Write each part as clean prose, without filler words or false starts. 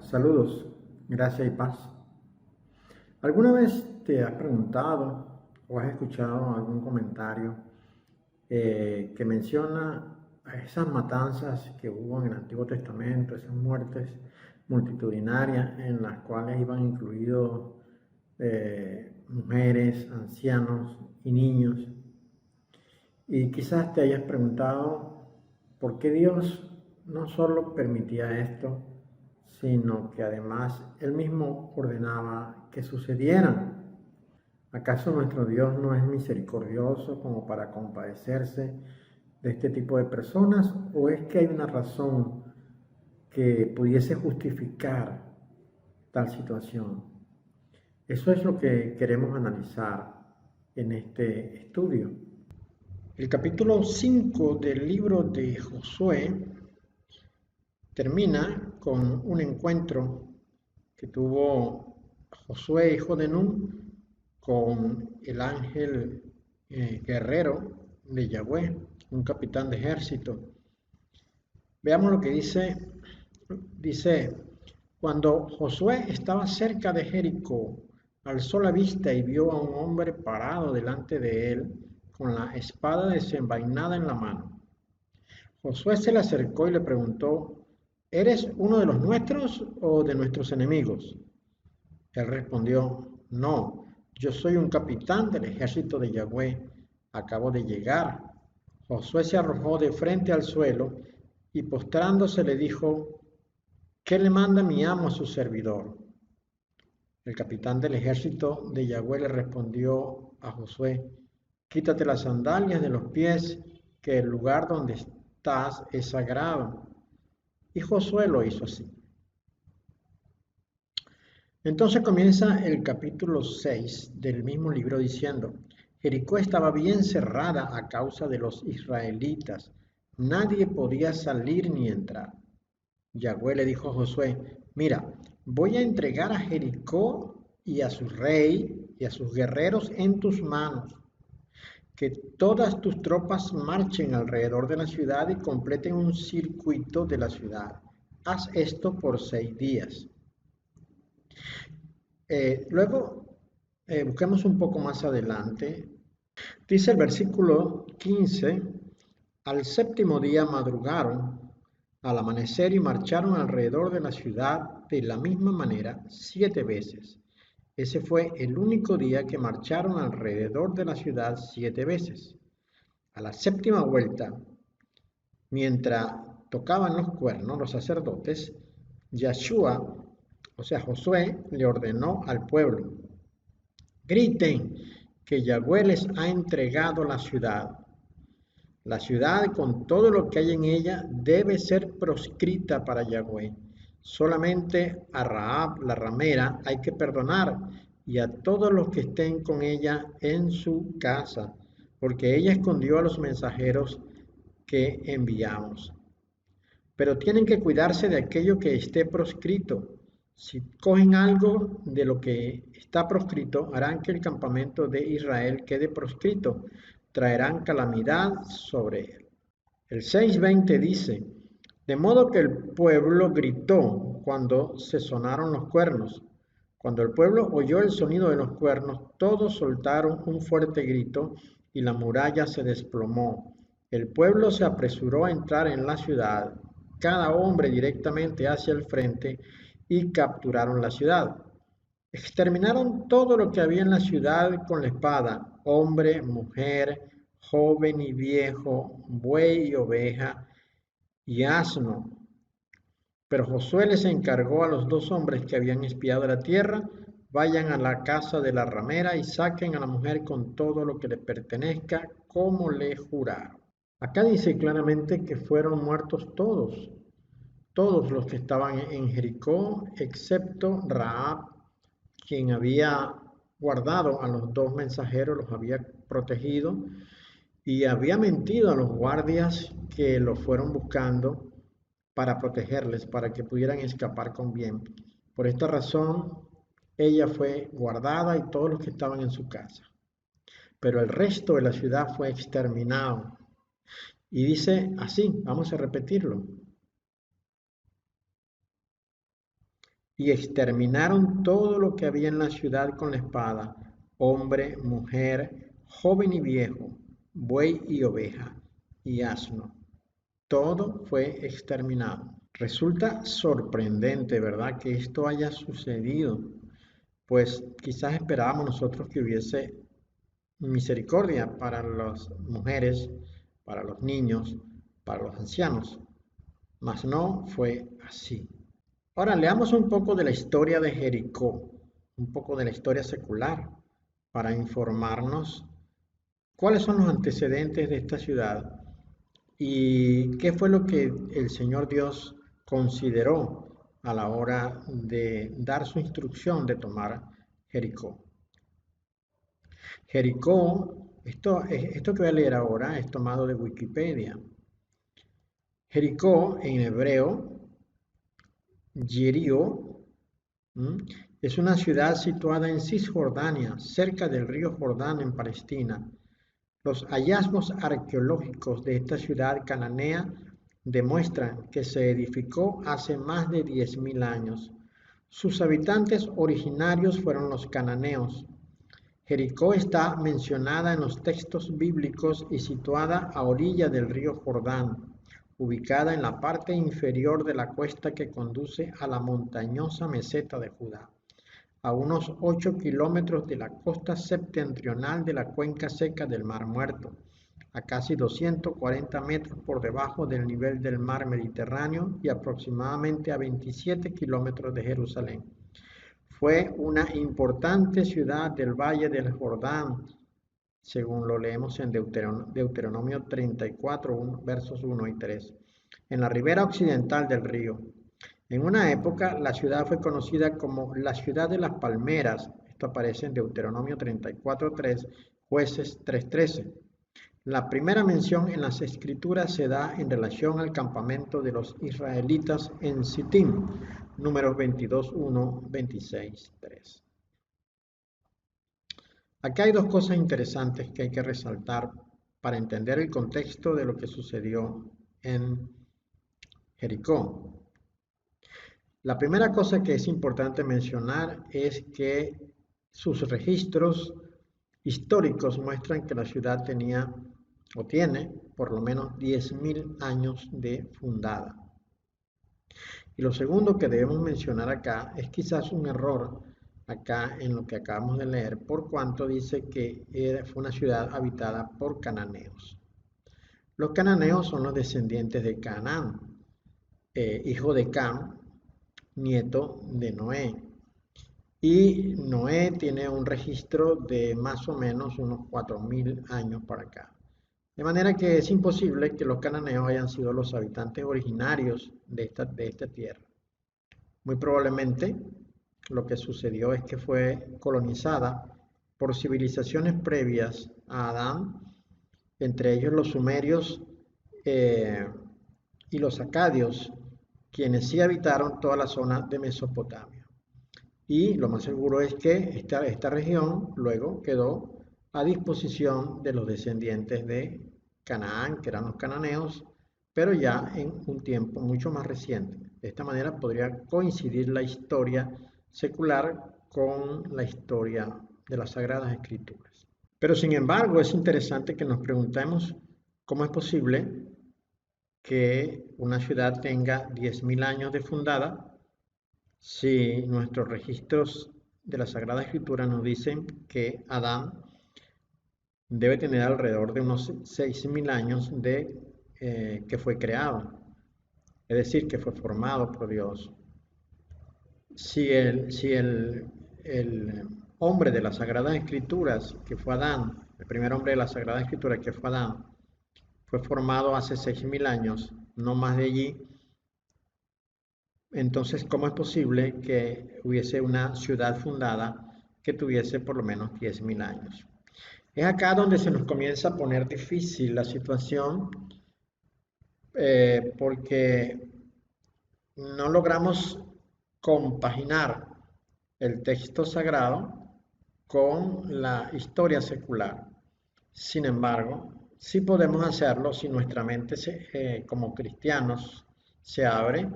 Saludos, gracia y paz. ¿Alguna vez te has preguntado o has escuchado algún comentario que menciona a esas matanzas que hubo en el Antiguo Testamento, esas muertes multitudinarias en las cuales iban incluidos mujeres, ancianos y niños? Y quizás te hayas preguntado por qué Dios no solo permitía esto, sino que además Él mismo ordenaba que sucedieran. ¿Acaso nuestro Dios no es misericordioso como para compadecerse de este tipo de personas? ¿O es que hay una razón que pudiese justificar tal situación? Eso es lo que queremos analizar en este estudio. El capítulo 5 del libro de Josué termina con un encuentro que tuvo Josué, hijo de Nun, con el ángel guerrero de Yahweh, un capitán de ejército. Veamos lo que dice. Dice, cuando Josué estaba cerca de Jericó, alzó la vista y vio a un hombre parado delante de él con la espada desenvainada en la mano. Josué se le acercó y le preguntó, ¿eres uno de los nuestros o de nuestros enemigos? Él respondió, no, yo soy un capitán del ejército de Yahweh, acabo de llegar. Josué se arrojó de frente al suelo y postrándose le dijo, ¿qué le manda mi amo a su servidor? El capitán del ejército de Yahweh le respondió a Josué, quítate las sandalias de los pies, que el lugar donde estás es sagrado. Y Josué lo hizo así. Entonces comienza el capítulo 6 del mismo libro diciendo, Jericó estaba bien cerrada a causa de los israelitas, nadie podía salir ni entrar. Yahweh le dijo a Josué, mira, voy a entregar a Jericó y a su rey y a sus guerreros en tus manos. Que todas tus tropas marchen alrededor de la ciudad y completen un circuito de la ciudad. Haz esto por 6 días. Luego, busquemos un poco más adelante. Dice el versículo 15, al séptimo día madrugaron al amanecer y marcharon alrededor de la ciudad de la misma manera 7 veces. Ese fue el único día que marcharon alrededor de la ciudad 7 veces. A la séptima vuelta, mientras tocaban los cuernos los sacerdotes, Yahshua, o sea Josué, le ordenó al pueblo, griten que Yahweh les ha entregado la ciudad. La ciudad con todo lo que hay en ella debe ser proscrita para Yahweh. Solamente a Rahab, la ramera, hay que perdonar y a todos los que estén con ella en su casa, porque ella escondió a los mensajeros que enviamos. Pero tienen que cuidarse de aquello que esté proscrito. Si cogen algo de lo que está proscrito, harán que el campamento de Israel quede proscrito. Traerán calamidad sobre él. El 6:20 dice, de modo que el pueblo gritó cuando se sonaron los cuernos. Cuando el pueblo oyó el sonido de los cuernos, todos soltaron un fuerte grito y la muralla se desplomó. El pueblo se apresuró a entrar en la ciudad, cada hombre directamente hacia el frente, y capturaron la ciudad. Exterminaron todo lo que había en la ciudad con la espada, hombre, mujer, joven y viejo, buey y oveja y asno. Pero Josué les encargó a los 2 hombres que habían espiado la tierra, vayan a la casa de la ramera y saquen a la mujer con todo lo que le pertenezca, como le juraron. Acá dice claramente que fueron muertos todos los que estaban en Jericó, excepto Rahab, quien había guardado a los 2 mensajeros, los había protegido y había mentido a los guardias que lo fueron buscando para protegerles, para que pudieran escapar con bien. Por esta razón, ella fue guardada y todos los que estaban en su casa. Pero el resto de la ciudad fue exterminado. Y dice así, vamos a repetirlo. y exterminaron todo lo que había en la ciudad con la espada, hombre, mujer, joven y viejo, buey y oveja, y asno. Todo fue exterminado. Resulta sorprendente, ¿verdad?, que esto haya sucedido, pues quizás esperábamos nosotros que hubiese misericordia para las mujeres, para los niños, para los ancianos, mas no fue así. Ahora leamos un poco de la historia de Jericó, un poco de la historia secular, para informarnos cuáles son los antecedentes de esta ciudad y qué fue lo que el Señor Dios consideró a la hora de dar su instrucción de tomar Jericó. Jericó, esto que voy a leer ahora es tomado de Wikipedia. Jericó en hebreo, Jericó, es una ciudad situada en Cisjordania, cerca del río Jordán en Palestina. Los hallazgos arqueológicos de esta ciudad cananea demuestran que se edificó hace más de 10.000 años. Sus habitantes originarios fueron los cananeos. Jericó está mencionada en los textos bíblicos y situada a orilla del río Jordán, ubicada en la parte inferior de la cuesta que conduce a la montañosa meseta de Judá, a unos 8 kilómetros de la costa septentrional de la cuenca seca del Mar Muerto, a casi 240 metros por debajo del nivel del mar Mediterráneo y aproximadamente a 27 kilómetros de Jerusalén. Fue una importante ciudad del Valle del Jordán, según lo leemos en Deuteronomio 34, versos 1 y 3, en la ribera occidental del río. En una época, la ciudad fue conocida como la ciudad de las palmeras. Esto aparece en Deuteronomio 34:3, Jueces 3:13. La primera mención en las escrituras se da en relación al campamento de los israelitas en Sittim, números 22:1, 26:3. Aquí hay dos cosas interesantes que hay que resaltar para entender el contexto de lo que sucedió en Jericó. La primera cosa que es importante mencionar es que sus registros históricos muestran que la ciudad tenía o tiene por lo menos 10.000 años de fundada. Y lo segundo que debemos mencionar acá es quizás un error acá en lo que acabamos de leer, por cuanto dice que fue una ciudad habitada por cananeos. Los cananeos son los descendientes de Canaán, hijo de Cam, nieto de Noé. Y Noé tiene un registro de más o menos unos 4.000 años para acá. De manera que es imposible que los cananeos hayan sido los habitantes originarios de esta tierra. Muy probablemente lo que sucedió es que fue colonizada por civilizaciones previas a Adán, entre ellos los sumerios y los acadios, quienes sí habitaron toda la zona de Mesopotamia. Y lo más seguro es que esta región luego quedó a disposición de los descendientes de Canaán, que eran los cananeos, pero ya en un tiempo mucho más reciente. De esta manera podría coincidir la historia secular con la historia de las Sagradas Escrituras. Pero sin embargo es interesante que nos preguntemos cómo es posible que una ciudad tenga 10.000 años de fundada si nuestros registros de la Sagrada Escritura nos dicen que Adán debe tener alrededor de unos 6.000 años de que fue creado, es decir, que fue formado por Dios. Si el hombre de las Sagradas Escrituras, que fue Adán, el primer hombre de las Sagradas Escrituras, que fue Adán, fue formado hace 6.000 años, no más de allí, entonces, ¿cómo es posible que hubiese una ciudad fundada que tuviese por lo menos 10.000 años? Es acá donde se nos comienza a poner difícil la situación porque no logramos compaginar el texto sagrado con la historia secular. Sin embargo, sí podemos hacerlo si nuestra mente como cristianos se abre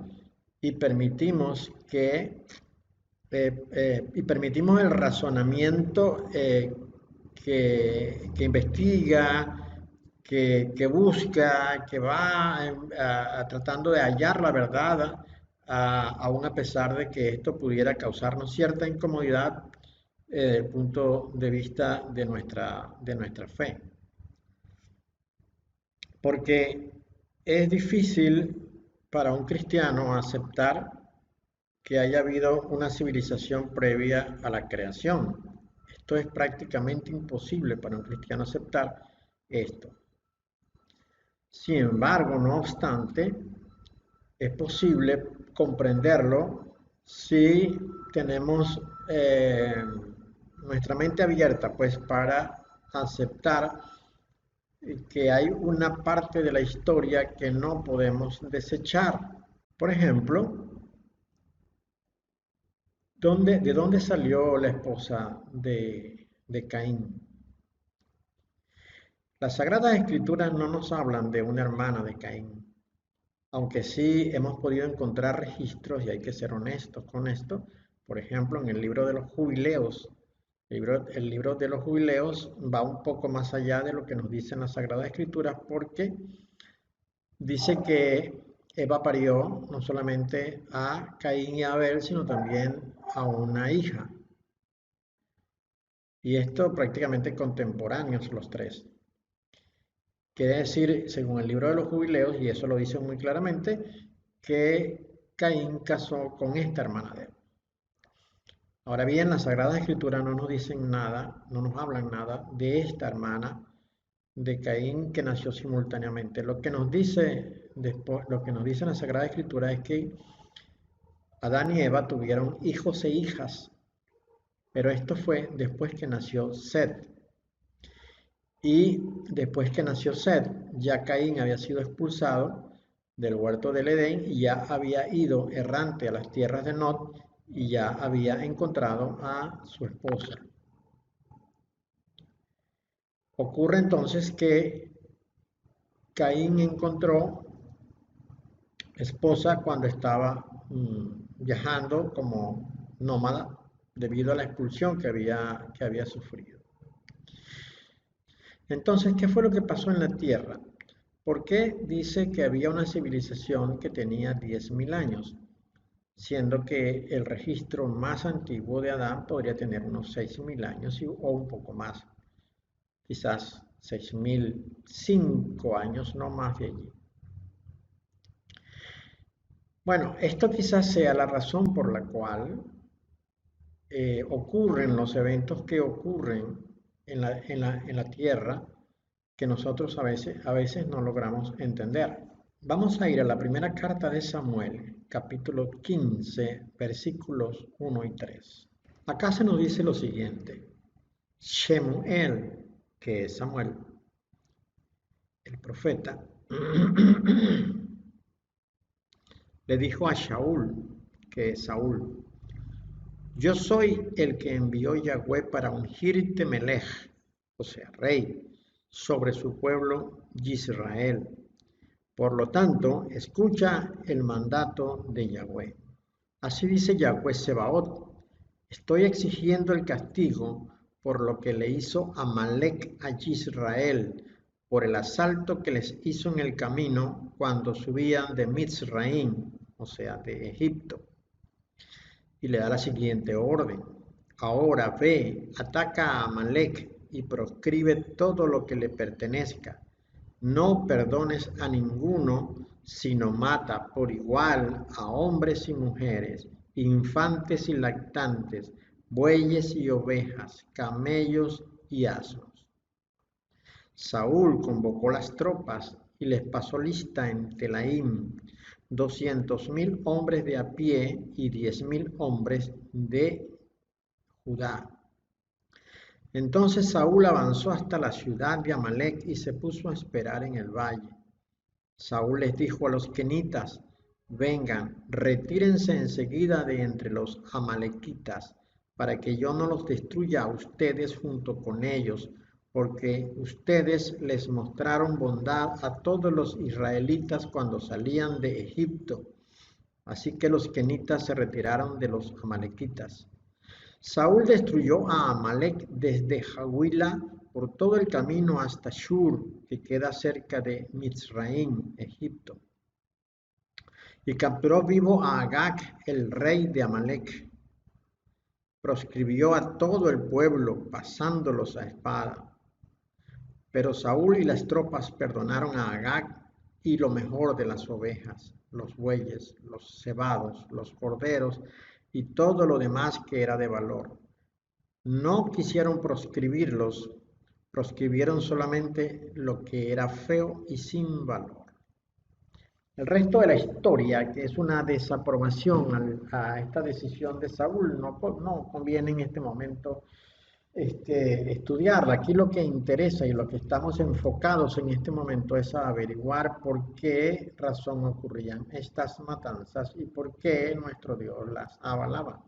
y permitimos que y permitimos el razonamiento que investiga, que busca, que va tratando de hallar la verdad, aún a pesar de que esto pudiera causarnos cierta incomodidad desde el punto de vista de nuestra fe. Porque es difícil para un cristiano aceptar que haya habido una civilización previa a la creación. Esto es prácticamente imposible para un cristiano aceptar esto. Sin embargo, no obstante, es posible comprenderlo si tenemos nuestra mente abierta, pues para aceptar que hay una parte de la historia que no podemos desechar. Por ejemplo, ¿de dónde salió la esposa de Caín? Las Sagradas Escrituras no nos hablan de una hermana de Caín, aunque sí hemos podido encontrar registros, y hay que ser honestos con esto. Por ejemplo, en el libro de los Jubileos, el libro de los Jubileos va un poco más allá de lo que nos dicen las Sagradas Escrituras, porque dice que Eva parió no solamente a Caín y a Abel, sino también a una hija. Y esto prácticamente contemporáneos los tres. Quiere decir, según el libro de los Jubileos, y eso lo dice muy claramente, que Caín casó con esta hermana de él. Ahora bien, las Sagradas Escrituras no nos dicen nada, no nos hablan nada de esta hermana de Caín que nació simultáneamente. Lo que nos dice después, lo que nos dice la Sagrada Escritura es que Adán y Eva tuvieron hijos e hijas, pero esto fue después que nació Set. Y después que nació Set, ya Caín había sido expulsado del huerto del Edén y ya había ido errante a las tierras de Nod y ya había encontrado a su esposa. Ocurre entonces que Caín encontró esposa cuando estaba viajando como nómada debido a la expulsión que había sufrido. Entonces, ¿qué fue lo que pasó en la tierra? ¿Por qué dice que había una civilización que tenía 10.000 años? Siendo que el registro más antiguo de Adán podría tener unos 6.000 años o un poco más. Quizás 6.005 años, no más de allí. Bueno, esto quizás sea la razón por la cual ocurren los eventos que ocurren en la tierra que nosotros a veces no logramos entender. Vamos a ir a la primera carta de Samuel, capítulo 15, versículos 1 y 3. Acá se nos dice lo siguiente: Shemuel, que es Samuel, el profeta, le dijo a Shaul, que es Saúl: yo soy el que envió Yahweh para ungirte Melech, o sea, rey, sobre su pueblo Israel. Por lo tanto, escucha el mandato de Yahweh. Así dice Yahweh Sebaot: estoy exigiendo el castigo por lo que le hizo Amalek a Israel, por el asalto que les hizo en el camino cuando subían de Mitzraim, o sea, de Egipto. Y le da la siguiente orden: ahora ve, ataca a Amalek y proscribe todo lo que le pertenezca. No perdones a ninguno, sino mata por igual a hombres y mujeres, infantes y lactantes, bueyes y ovejas, camellos y asnos. Saúl convocó las tropas y les pasó lista en Telaim 200.000 hombres de a pie y 10.000 hombres de Judá. Entonces Saúl avanzó hasta la ciudad de Amalek y se puso a esperar en el valle. Saúl les dijo a los kenitas: vengan, retírense enseguida de entre los amalequitas, para que yo no los destruya a ustedes junto con ellos, porque ustedes les mostraron bondad a todos los israelitas cuando salían de Egipto. Así que los kenitas se retiraron de los amalequitas. Saúl destruyó a Amalek desde Hawilah por todo el camino hasta Shur, que queda cerca de Mizraim, Egipto, y capturó vivo a Agag, el rey de Amalek. Proscribió a todo el pueblo, pasándolos a espada. Pero Saúl y las tropas perdonaron a Agag y lo mejor de las ovejas, los bueyes, los cebados, los corderos y todo lo demás que era de valor. No quisieron proscribirlos, proscribieron solamente lo que era feo y sin valor. El resto de la historia, que es una desaprobación a esta decisión de Saúl, no conviene en este momento estudiarla. Aquí lo que interesa y lo que estamos enfocados en este momento es a averiguar por qué razón ocurrían estas matanzas y por qué nuestro Dios las avalaba.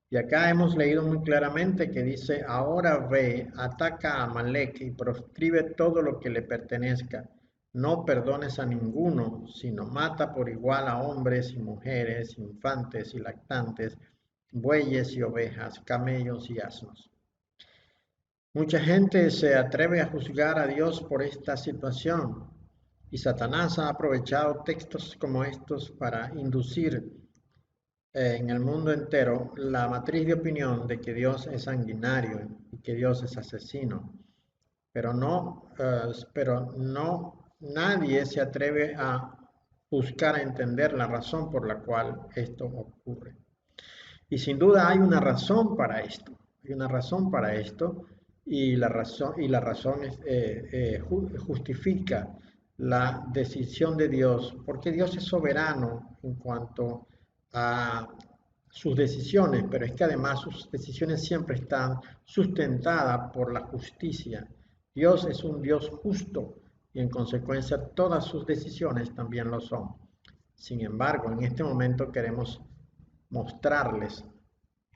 Y acá hemos leído muy claramente que dice, ahora ve, ataca a Amalek y proscribe todo lo que le pertenezca. No perdones a ninguno, sino mata por igual a hombres y mujeres, infantes y lactantes, bueyes y ovejas, camellos y asnos. Mucha gente se atreve a juzgar a Dios por esta situación y Satanás ha aprovechado textos como estos para inducir en el mundo entero la matriz de opinión de que Dios es sanguinario y que Dios es asesino. Pero nadie se atreve a buscar a entender la razón por la cual esto ocurre. Y sin duda hay una razón para esto. Hay una razón para esto y la razón justifica la decisión de Dios, porque Dios es soberano en cuanto a sus decisiones, pero es que además sus decisiones siempre están sustentadas por la justicia. Dios es un Dios justo y en consecuencia todas sus decisiones también lo son. Sin embargo, en este momento queremos mostrarles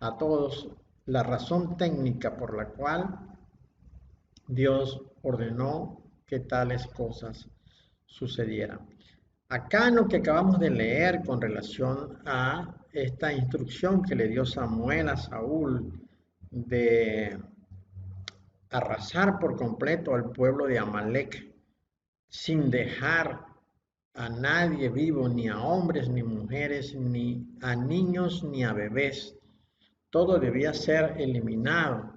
a todos la razón técnica por la cual Dios ordenó que tales cosas sucedieran. Acá en lo que acabamos de leer con relación a esta instrucción que le dio Samuel a Saúl de arrasar por completo al pueblo de Amalek sin dejar a nadie vivo, ni a hombres, ni mujeres, ni a niños, ni a bebés. Todo debía ser eliminado.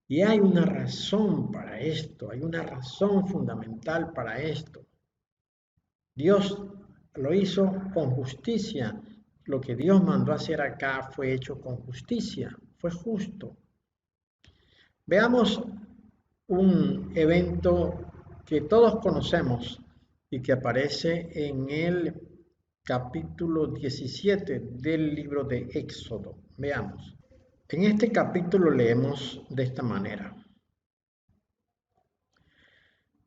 Y hay una razón para esto, hay una razón fundamental para esto. Dios lo hizo con justicia. Lo que Dios mandó hacer acá fue hecho con justicia, fue justo. Veamos un evento que todos conocemos y que aparece en el capítulo 17 del libro de Éxodo. Veamos. En este capítulo leemos de esta manera.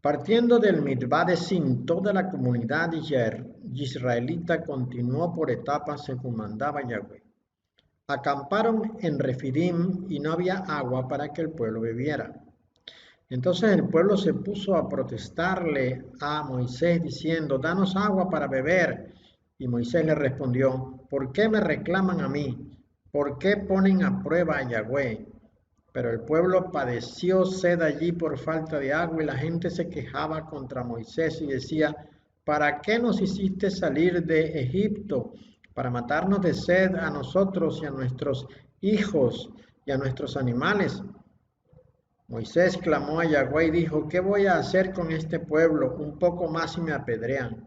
Partiendo del Midbar de Sin, toda la comunidad israelita continuó por etapas según mandaba Yahweh. Acamparon en Refidim y no había agua para que el pueblo bebiera. Entonces el pueblo se puso a protestarle a Moisés diciendo, danos agua para beber. Y Moisés le respondió, ¿por qué me reclaman a mí? ¿Por qué ponen a prueba a Yahweh? Pero el pueblo padeció sed allí por falta de agua y la gente se quejaba contra Moisés y decía, ¿para qué nos hiciste salir de Egipto? Para matarnos de sed a nosotros y a nuestros hijos y a nuestros animales. Moisés clamó a Yahweh y dijo, ¿qué voy a hacer con este pueblo? Un poco más y me apedrean.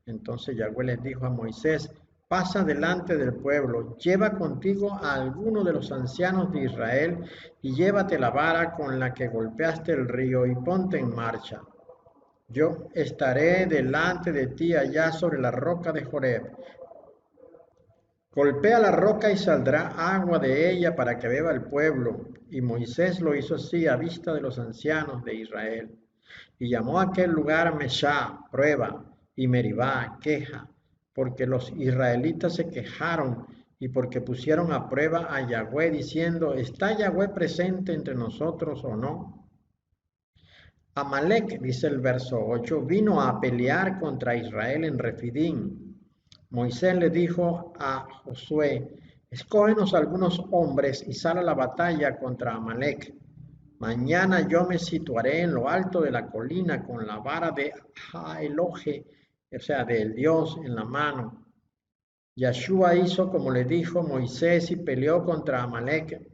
Entonces Yahweh les dijo a Moisés, pasa delante del pueblo, lleva contigo a alguno de los ancianos de Israel y llévate la vara con la que golpeaste el río y ponte en marcha. Yo estaré delante de ti allá sobre la roca de Joreb. Golpea la roca y saldrá agua de ella para que beba el pueblo. Y Moisés lo hizo así a vista de los ancianos de Israel. Y llamó a aquel lugar Meshá, prueba, y Meribá, queja, porque los israelitas se quejaron y porque pusieron a prueba a Yahweh diciendo, ¿está Yahweh presente entre nosotros o no? Amalek, dice el verso 8, vino a pelear contra Israel en Refidim. Moisés le dijo a Josué, escógenos algunos hombres y sal a la batalla contra Amalek. Mañana yo me situaré en lo alto de la colina con la vara de Elohe, o sea, del Dios en la mano. Yahshua hizo como le dijo Moisés y peleó contra Amalek,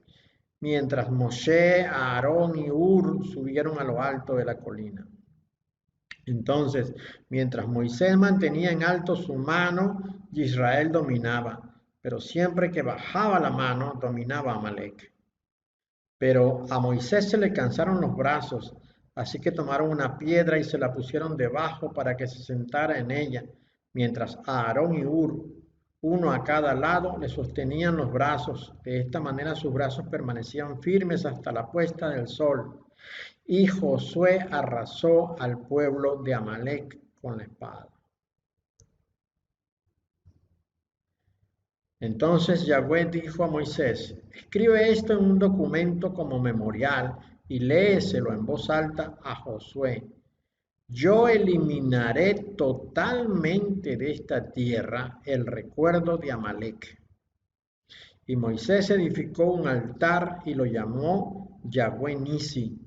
mientras Moshe, Aarón y Hur subieron a lo alto de la colina. Entonces, mientras Moisés mantenía en alto su mano, Israel dominaba, pero siempre que bajaba la mano, dominaba Amalek. Pero a Moisés se le cansaron los brazos, así que tomaron una piedra y se la pusieron debajo para que se sentara en ella, mientras Aarón y Hur, uno a cada lado, le sostenían los brazos. De esta manera sus brazos permanecían firmes hasta la puesta del sol. Y Josué arrasó al pueblo de Amalek con la espada. Entonces Yahweh dijo a Moisés, escribe esto en un documento como memorial y léeselo en voz alta a Josué. Yo eliminaré totalmente de esta tierra el recuerdo de Amalek. Y Moisés edificó un altar y lo llamó Yahweh Nisi.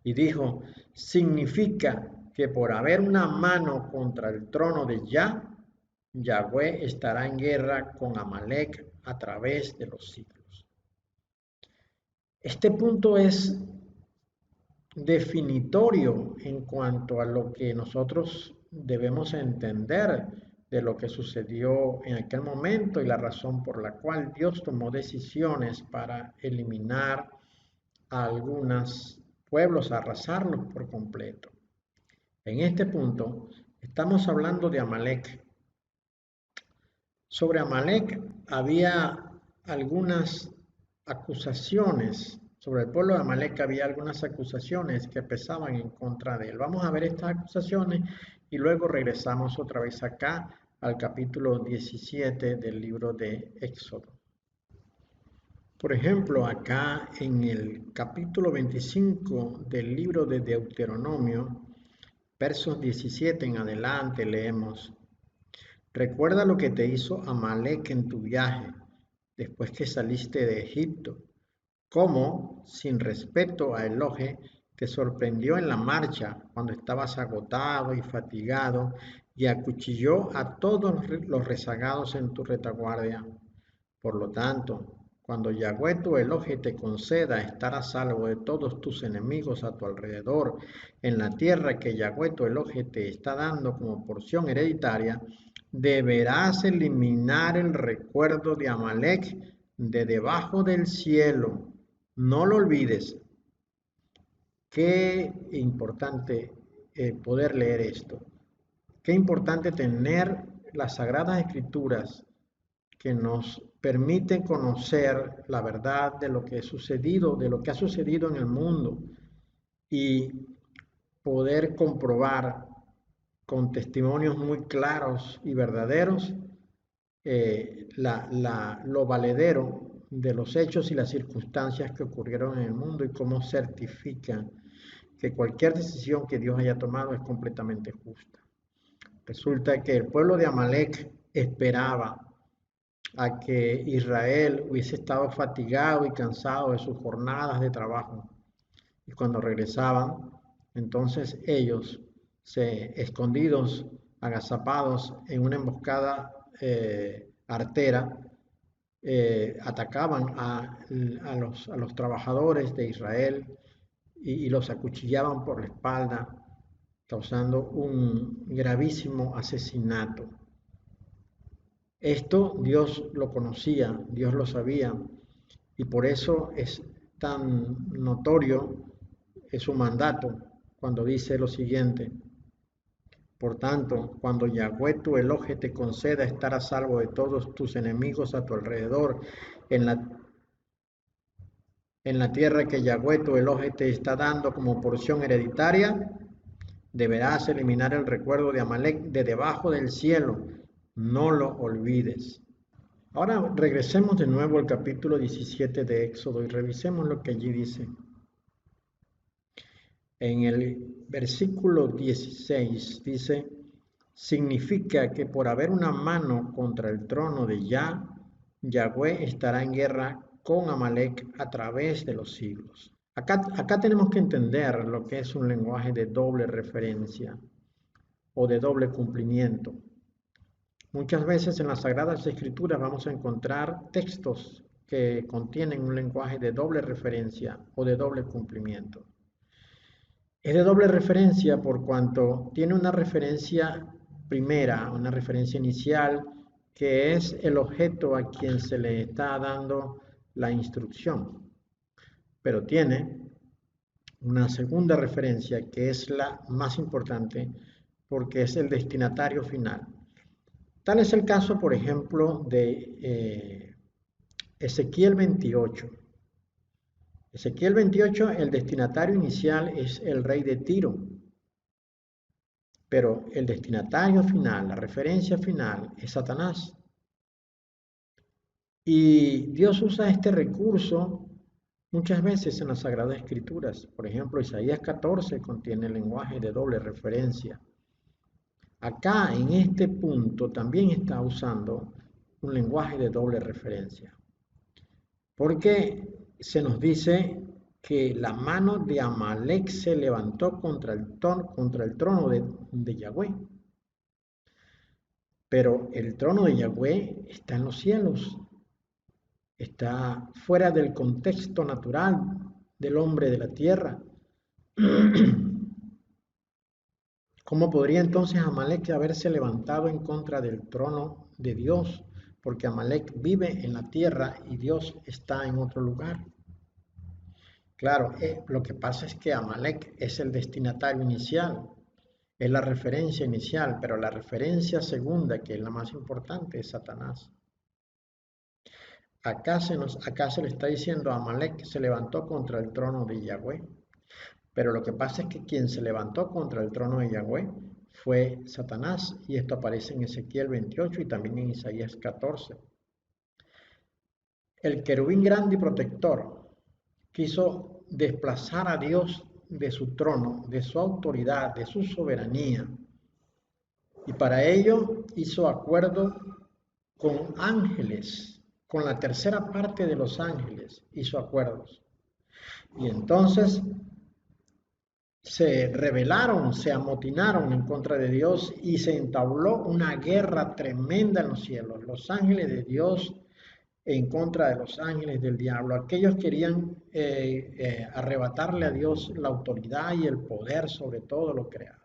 Y dijo, significa que por haber una mano contra el trono de Yahweh estará en guerra con Amalek a través de los siglos. Este punto es definitorio en cuanto a lo que nosotros debemos entender de lo que sucedió en aquel momento y la razón por la cual Dios tomó decisiones para eliminar a algunos pueblos, arrasarlos por completo. En este punto estamos hablando de Amalek. Sobre Amalek había algunas acusaciones, sobre el pueblo de Amalek había algunas acusaciones que pesaban en contra de él. Vamos a ver estas acusaciones y luego regresamos otra vez acá al capítulo 17 del libro de Éxodo. Por ejemplo, acá en el capítulo 25 del libro de Deuteronomio, versos 17 en adelante leemos, recuerda lo que te hizo Amalek en tu viaje, después que saliste de Egipto, cómo, sin respeto a Elohe, te sorprendió en la marcha cuando estabas agotado y fatigado y acuchilló a todos los rezagados en tu retaguardia. Por lo tanto, cuando Yahweh tu Elohe te conceda estar a salvo de todos tus enemigos a tu alrededor en la tierra que Yahweh tu Elohe te está dando como porción hereditaria, deberás eliminar el recuerdo de Amalek de debajo del cielo. No lo olvides. Qué importante poder leer esto. Qué importante tener las Sagradas Escrituras que nos permiten conocer la verdad de lo que ha sucedido, de lo que ha sucedido en el mundo y poder comprobar con testimonios muy claros y verdaderos lo valedero de los hechos y las circunstancias que ocurrieron en el mundo y cómo certifican que cualquier decisión que Dios haya tomado es completamente justa. Resulta que el pueblo de Amalek esperaba a que Israel hubiese estado fatigado y cansado de sus jornadas de trabajo. Y cuando regresaban, entonces ellos, escondidos, agazapados en una emboscada artera, atacaban a los trabajadores de Israel y los acuchillaban por la espalda, causando un gravísimo asesinato. Esto Dios lo conocía, Dios lo sabía, y por eso es tan notorio su mandato cuando dice lo siguiente. Por tanto, cuando Yahweh tu Elohe te conceda estar a salvo de todos tus enemigos a tu alrededor en la tierra que Yahweh tu Elohe te está dando como porción hereditaria, deberás eliminar el recuerdo de Amalek de debajo del cielo. No lo olvides. Ahora regresemos de nuevo al capítulo 17 de Éxodo y revisemos lo que allí dice. En el versículo 16 dice, significa que por haber una mano contra el trono de Yahweh estará en guerra con Amalek a través de los siglos. Acá tenemos que entender lo que es un lenguaje de doble referencia o de doble cumplimiento. Muchas veces en las Sagradas Escrituras vamos a encontrar textos que contienen un lenguaje de doble referencia o de doble cumplimiento. Es de doble referencia por cuanto tiene una referencia primera, una referencia inicial, que es el objeto a quien se le está dando la instrucción. Pero tiene una segunda referencia que es la más importante porque es el destinatario final. Tal es el caso, por ejemplo, de Ezequiel 28. Ezequiel 28, el destinatario inicial es el rey de Tiro, pero el destinatario final, la referencia final, es Satanás. Y Dios usa este recurso muchas veces en las Sagradas Escrituras. Por ejemplo, Isaías 14 contiene el lenguaje de doble referencia. Acá, en este punto, también está usando un lenguaje de doble referencia. Porque se nos dice que la mano de Amalek se levantó contra el trono de Yahweh. Pero el trono de Yahweh está en los cielos, está fuera del contexto natural del hombre de la tierra. ¿Cómo podría entonces Amalek haberse levantado en contra del trono de Dios? Porque Amalek vive en la tierra y Dios está en otro lugar. Claro, lo que pasa es que Amalek es el destinatario inicial, es la referencia inicial, pero la referencia segunda, que es la más importante, es Satanás. Acá se le está diciendo a Amalek que se levantó contra el trono de Yahweh, pero lo que pasa es que quien se levantó contra el trono de Yahweh fue Satanás, y esto aparece en Ezequiel 28 y también en Isaías 14. El querubín grande y protector quiso desplazar a Dios de su trono, de su autoridad, de su soberanía. Y para ello hizo acuerdo con ángeles, con la tercera parte de los ángeles hizo acuerdos. Y entonces se rebelaron, se amotinaron en contra de Dios y se entabló una guerra tremenda en los cielos. Los ángeles de Dios en contra de los ángeles del diablo. Aquellos querían arrebatarle a Dios la autoridad y el poder sobre todo lo creado.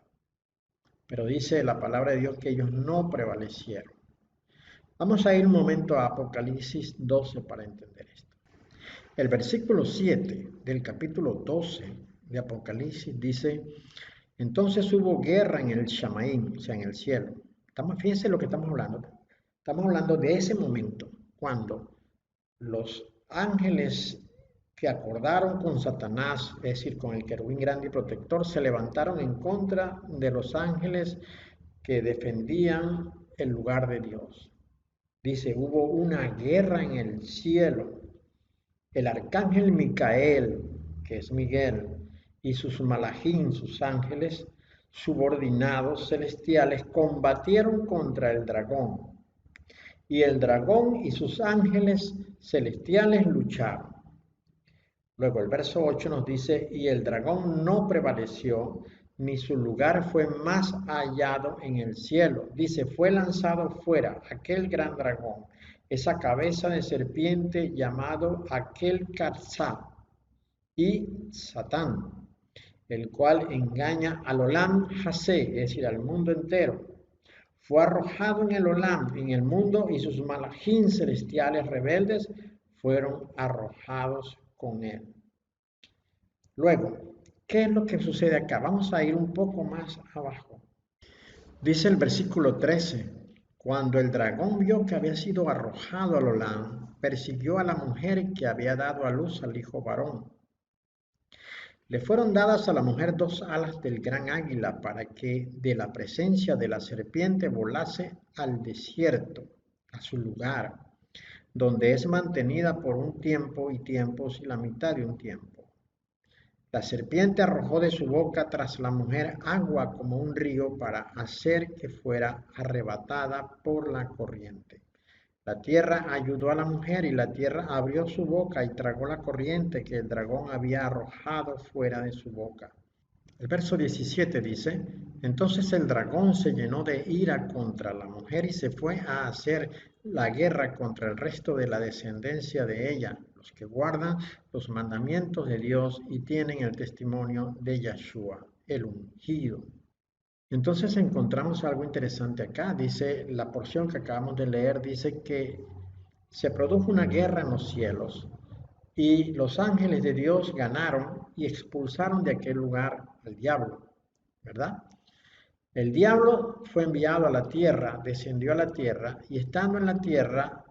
Pero dice la palabra de Dios que ellos no prevalecieron. Vamos a ir un momento a Apocalipsis 12 para entender esto. El versículo 7 del capítulo 12 de Apocalipsis dice: entonces hubo guerra en el Shamaim, o sea, en el cielo. Fíjense lo que estamos hablando. Estamos hablando de ese momento, cuando los ángeles que acordaron con Satanás, es decir, con el querubín grande y protector, se levantaron en contra de los ángeles que defendían el lugar de Dios. Dice, hubo una guerra en el cielo. El arcángel Micael, que es Miguel, y sus malajín, sus ángeles subordinados celestiales, combatieron contra el dragón. Y el dragón y sus ángeles celestiales lucharon. Luego el verso 8 nos dice, y el dragón no prevaleció, ni su lugar fue más hallado en el cielo. Dice, fue lanzado fuera aquel gran dragón, esa cabeza de serpiente llamado aquel Karsá y Satán, el cual engaña al Olam Hasé, es decir, al mundo entero. Fue arrojado en el Olam, en el mundo, y sus malajín celestiales rebeldes fueron arrojados con él. Luego, ¿qué es lo que sucede acá? Vamos a ir un poco más abajo. Dice el versículo 13, cuando el dragón vio que había sido arrojado al Olam, persiguió a la mujer que había dado a luz al hijo varón. Le fueron dadas a la mujer 2 alas del gran águila para que de la presencia de la serpiente volase al desierto, a su lugar, donde es mantenida por un tiempo y tiempos y la mitad de un tiempo. La serpiente arrojó de su boca tras la mujer agua como un río para hacer que fuera arrebatada por la corriente. La tierra ayudó a la mujer y la tierra abrió su boca y tragó la corriente que el dragón había arrojado fuera de su boca. El verso 17 dice, entonces el dragón se llenó de ira contra la mujer y se fue a hacer la guerra contra el resto de la descendencia de ella, los que guardan los mandamientos de Dios y tienen el testimonio de Yahshua, el ungido. Entonces encontramos algo interesante acá. Dice, la porción que acabamos de leer dice que se produjo una guerra en los cielos y los ángeles de Dios ganaron y expulsaron de aquel lugar al diablo, ¿verdad? El diablo fue enviado a la tierra, descendió a la tierra y estando en la tierra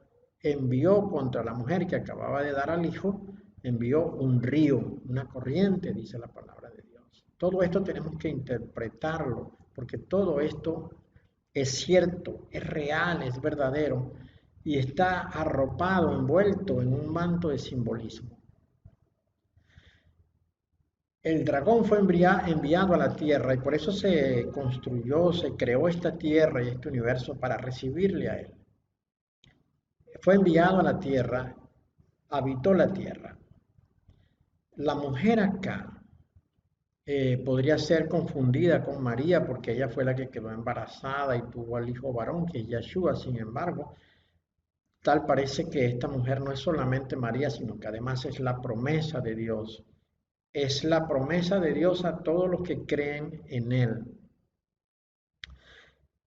envió contra la mujer que acababa de dar al hijo, envió un río, una corriente, dice la palabra de Dios. Todo esto tenemos que interpretarlo porque todo esto es cierto, es real, es verdadero y está arropado, envuelto en un manto de simbolismo. El dragón fue enviado a la tierra y por eso se construyó, se creó esta tierra y este universo para recibirle a él. Fue enviado a la tierra, habitó la tierra. La mujer acá podría ser confundida con María porque ella fue la que quedó embarazada y tuvo al hijo varón que es Yeshua. Sin embargo, tal parece que esta mujer no es solamente María, sino que además es la promesa de Dios. Es la promesa de Dios a todos los que creen en Él.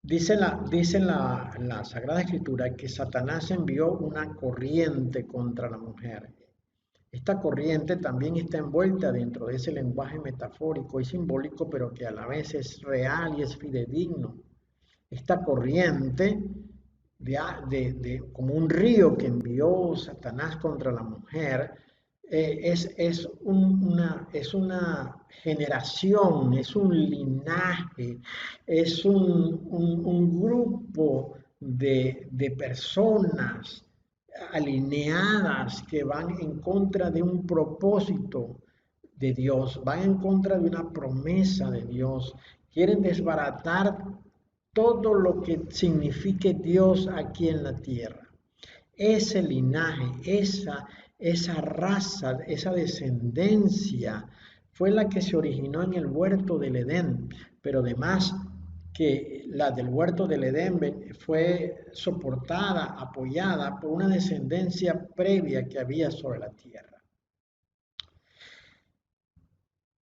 Dice la Sagrada Escritura que Satanás envió una corriente contra la mujer. Esta corriente también está envuelta dentro de ese lenguaje metafórico y simbólico, pero que a la vez es real y es fidedigno. Esta corriente como un río que envió Satanás contra la mujer, es una generación, es un linaje, es un grupo de personas alineadas que van en contra de un propósito de Dios, van en contra de una promesa de Dios, quieren desbaratar todo lo que signifique Dios aquí en la tierra. Ese linaje, esa raza, esa descendencia fue la que se originó en el huerto del Edén, pero además que la del huerto del Edén fue soportada, apoyada por una descendencia previa que había sobre la tierra.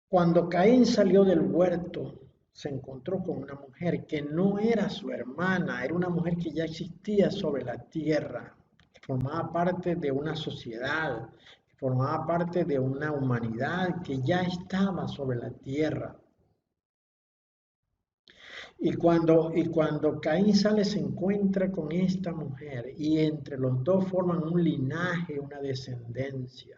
Cuando Caín salió del huerto, se encontró con una mujer que no era su hermana, era una mujer que ya existía sobre la tierra, que formaba parte de una sociedad, que formaba parte de una humanidad que ya estaba sobre la tierra. Y cuando Caín sale se encuentra con esta mujer y entre los dos forman un linaje, una descendencia.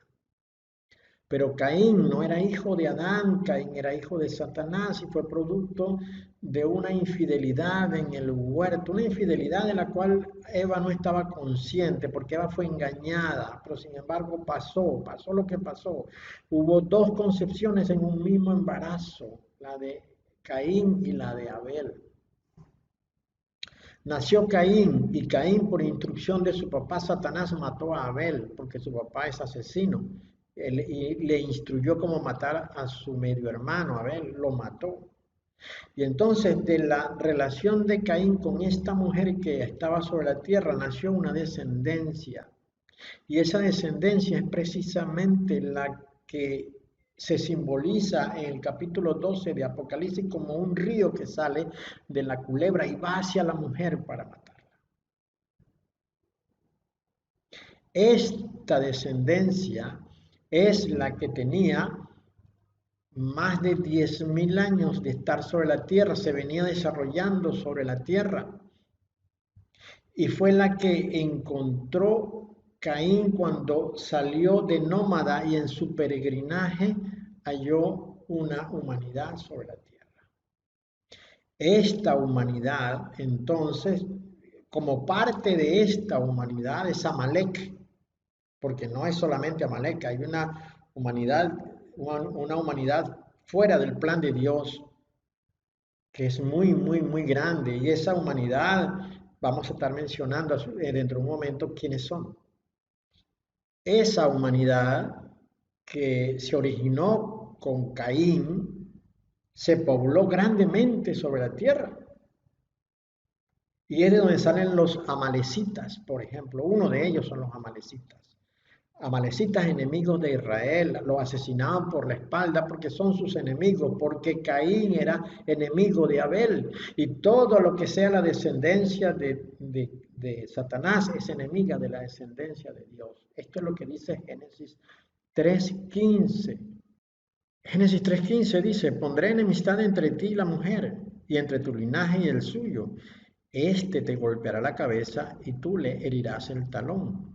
Pero Caín no era hijo de Adán, Caín era hijo de Satanás y fue producto de una infidelidad en el huerto, una infidelidad de la cual Eva no estaba consciente porque Eva fue engañada, pero sin embargo pasó lo que pasó. Hubo dos concepciones en un mismo embarazo, la de Caín y la de Abel. Nació Caín y Caín por instrucción de su papá Satanás mató a Abel porque su papá es asesino. Y le instruyó cómo matar a su medio hermano, Abel, lo mató. Y entonces de la relación de Caín con esta mujer que estaba sobre la tierra nació una descendencia. Y esa descendencia es precisamente la que se simboliza en el capítulo 12 de Apocalipsis como un río que sale de la culebra y va hacia la mujer para matarla. Esta descendencia es la que tenía más de 10.000 años de estar sobre la tierra, se venía desarrollando sobre la tierra. Y fue la que encontró Caín cuando salió de nómada y en su peregrinaje halló una humanidad sobre la tierra. Esta humanidad, entonces, como parte de esta humanidad es Amalek, porque no es solamente Amalek, hay una humanidad una humanidad fuera del plan de Dios, que es muy, muy, muy grande. Y esa humanidad, vamos a estar mencionando dentro de un momento quiénes son. Esa humanidad que se originó con Caín, se pobló grandemente sobre la tierra. Y es de donde salen los amalecitas, por ejemplo. Uno de ellos son los amalecitas. Amalecitas, enemigos de Israel, los asesinaban por la espalda porque son sus enemigos, porque Caín era enemigo de Abel. Y todo lo que sea la descendencia de Satanás es enemiga de la descendencia de Dios. Esto es lo que dice Génesis 3:15. Génesis 3:15 dice, pondré enemistad entre ti y la mujer, y entre tu linaje y el suyo. Este te golpeará la cabeza y tú le herirás el talón.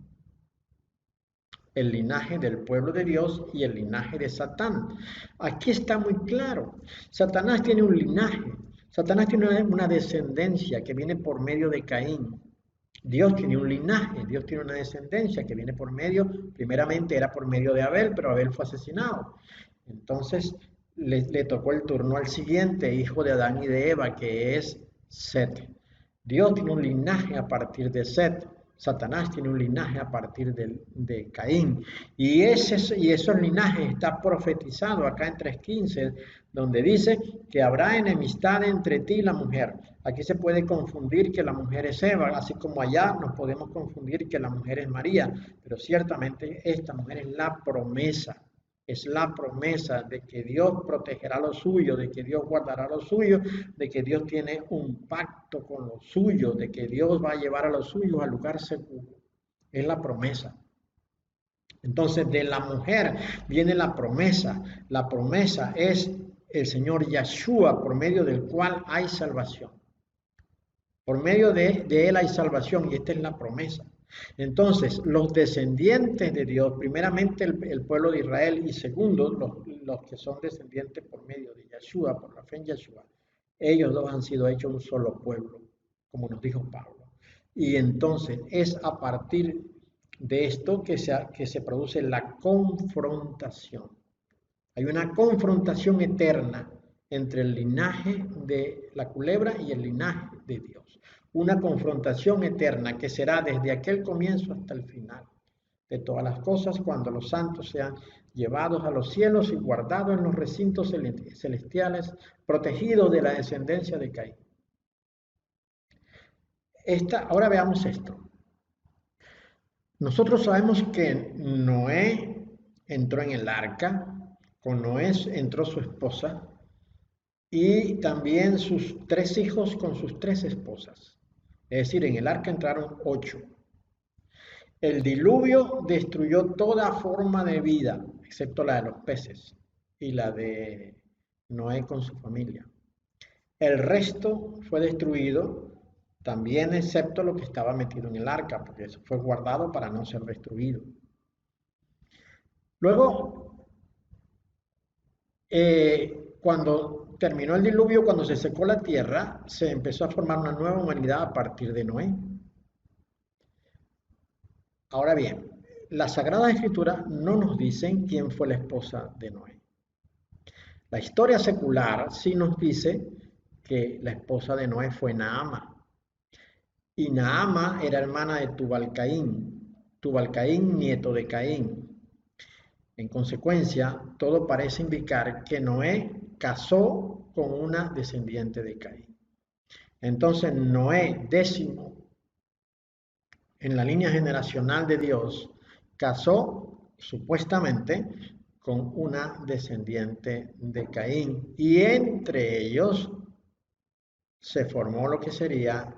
El linaje del pueblo de Dios y el linaje de Satán. Aquí está muy claro. Satanás tiene un linaje. Satanás tiene una descendencia que viene por medio de Caín. Dios tiene un linaje, Dios tiene una descendencia que viene por medio, primeramente era por medio de Abel, pero Abel fue asesinado. Entonces le tocó el turno al siguiente hijo de Adán y de Eva, que es Set. Dios tiene un linaje a partir de Set. Satanás tiene un linaje a partir de Caín. Y esos linajes está profetizado acá en 3:15, donde dice que habrá enemistad entre ti y la mujer. Aquí se puede confundir que la mujer es Eva, así como allá nos podemos confundir que la mujer es María, pero ciertamente esta mujer es la promesa de que Dios protegerá lo suyo, de que Dios guardará lo suyo, de que Dios tiene un pacto con lo suyo, de que Dios va a llevar a los suyos al lugar seguro. Es la promesa. Entonces de la mujer viene la promesa. La promesa es el Señor Yeshua, por medio del cual hay salvación. Por medio de él hay salvación y esta es la promesa. Entonces, los descendientes de Dios, primeramente el pueblo de Israel y segundo, los que son descendientes por medio de Yeshua, por la fe en Yeshua, ellos dos han sido hechos un solo pueblo, como nos dijo Pablo. Y entonces es a partir de esto que se produce la confrontación. Hay una confrontación eterna entre el linaje de la culebra y el linaje de Dios. Una confrontación eterna que será desde aquel comienzo hasta el final de todas las cosas, cuando los santos sean llevados a los cielos y guardados en los recintos celestiales, protegidos de la descendencia de Caín. Ahora veamos esto. Nosotros sabemos que Noé entró en el arca, con Noé entró su esposa y también sus 3 hijos con sus 3 esposas. Es decir, en el arca entraron 8. El diluvio destruyó toda forma de vida, excepto la de los peces y la de Noé con su familia. El resto fue destruido, también excepto lo que estaba metido en el arca, porque eso fue guardado para no ser destruido. Luego, cuando terminó el diluvio, cuando se secó la tierra, se empezó a formar una nueva humanidad a partir de Noé. Ahora bien, las Sagradas Escrituras no nos dicen quién fue la esposa de Noé. La historia secular sí nos dice que la esposa de Noé fue Naama. Y Naama era hermana de Tubal-Caín, Tubal-Caín nieto de Caín. En consecuencia, todo parece indicar que Noé casó con una descendiente de Caín. Entonces Noé, 10º en la línea generacional de Dios, casó supuestamente con una descendiente de Caín. Y entre ellos se formó lo que sería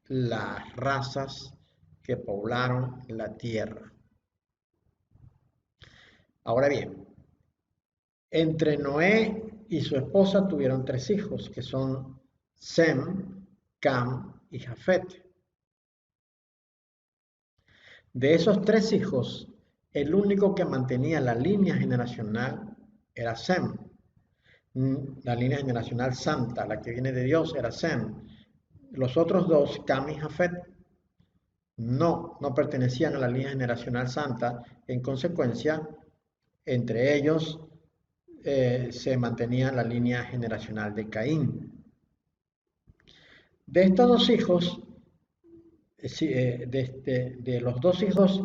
las razas que poblaron la tierra. Ahora bien, entre Noé y su esposa tuvieron 3 hijos, que son Sem, Cam y Jafet. De esos 3 hijos, el único que mantenía la línea generacional era Sem. La línea generacional santa, la que viene de Dios, era Sem. Los otros 2, Cam y Jafet, no pertenecían a la línea generacional santa. En consecuencia, entre ellos se mantenía la línea generacional de Caín. De estos dos hijos, de los dos hijos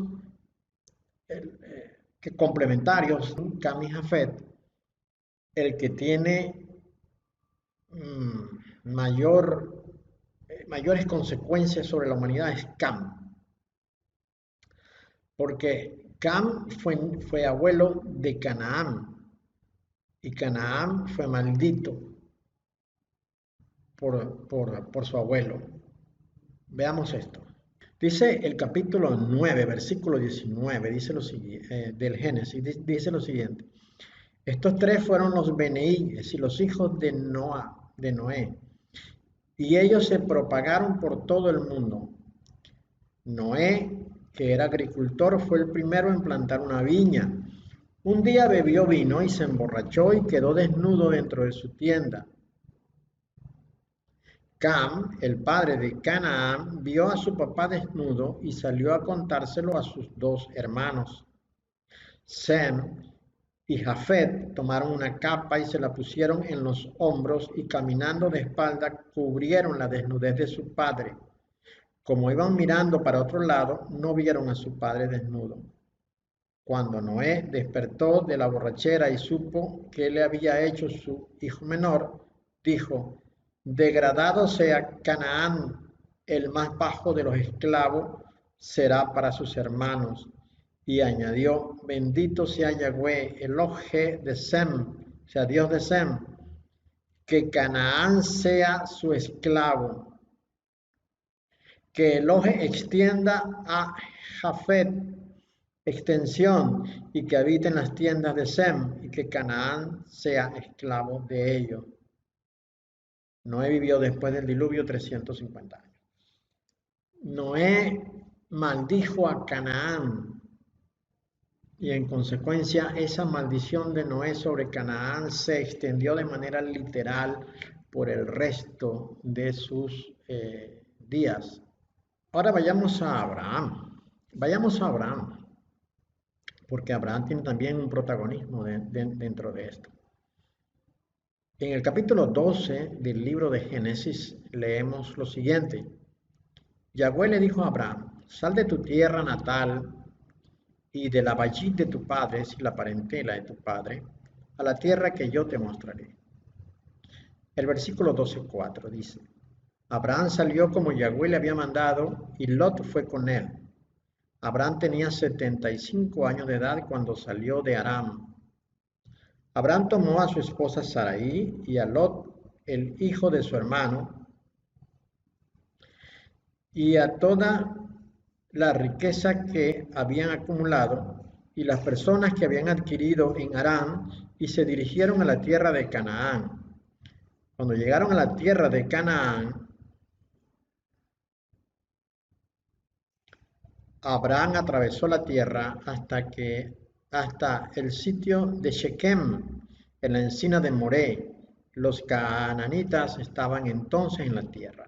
que complementarios, Cam y Jafet, el que tiene mayores consecuencias sobre la humanidad es Cam, porque Cam fue abuelo de Canaán y Canaán fue maldito por su abuelo. Veamos esto. Dice el capítulo 9, versículo 19, dice lo siguiente, del Génesis, dice lo siguiente. Estos tres fueron los Beneí, es decir, los hijos de Noé, y ellos se propagaron por todo el mundo. Noé, que era agricultor, fue el primero en plantar una viña. Un día bebió vino y se emborrachó y quedó desnudo dentro de su tienda. Cam, el padre de Canaán, vio a su papá desnudo y salió a contárselo a sus dos hermanos. Sem y Jafet tomaron una capa y se la pusieron en los hombros y caminando de espalda cubrieron la desnudez de su padre. Como iban mirando para otro lado, no vieron a su padre desnudo. Cuando Noé despertó de la borrachera y supo qué le había hecho su hijo menor, dijo, degradado sea Canaán, el más bajo de los esclavos será para sus hermanos. Y añadió, bendito sea Yahweh, Elohe de Sem, sea Dios de Sem, que Canaán sea su esclavo, que Elohe extienda a Jafet extensión y que habite en las tiendas de Sem y que Canaán sea esclavo de ellos. Noé vivió después del diluvio 350 años. Noé maldijo a Canaán y en consecuencia esa maldición de Noé sobre Canaán se extendió de manera literal por el resto de sus días. Ahora vayamos a Abraham. Vayamos a Abraham, porque Abraham tiene también un protagonismo dentro de esto. En el capítulo 12 del libro de Génesis leemos lo siguiente. Yahweh le dijo a Abraham, sal de tu tierra natal y de la vallid de tu padre, y la parentela de tu padre, a la tierra que yo te mostraré. El versículo 12:4 dice, Abraham salió como Yahweh le había mandado y Lot fue con él. Abraham tenía 75 años de edad cuando salió de Aram. Abraham tomó a su esposa Sarai y a Lot, el hijo de su hermano, y a toda la riqueza que habían acumulado y las personas que habían adquirido en Aram y se dirigieron a la tierra de Canaán. Cuando llegaron a la tierra de Canaán, Abraham atravesó la tierra hasta el sitio de Shequem, en la encina de Moré. Los canaanitas estaban entonces en la tierra.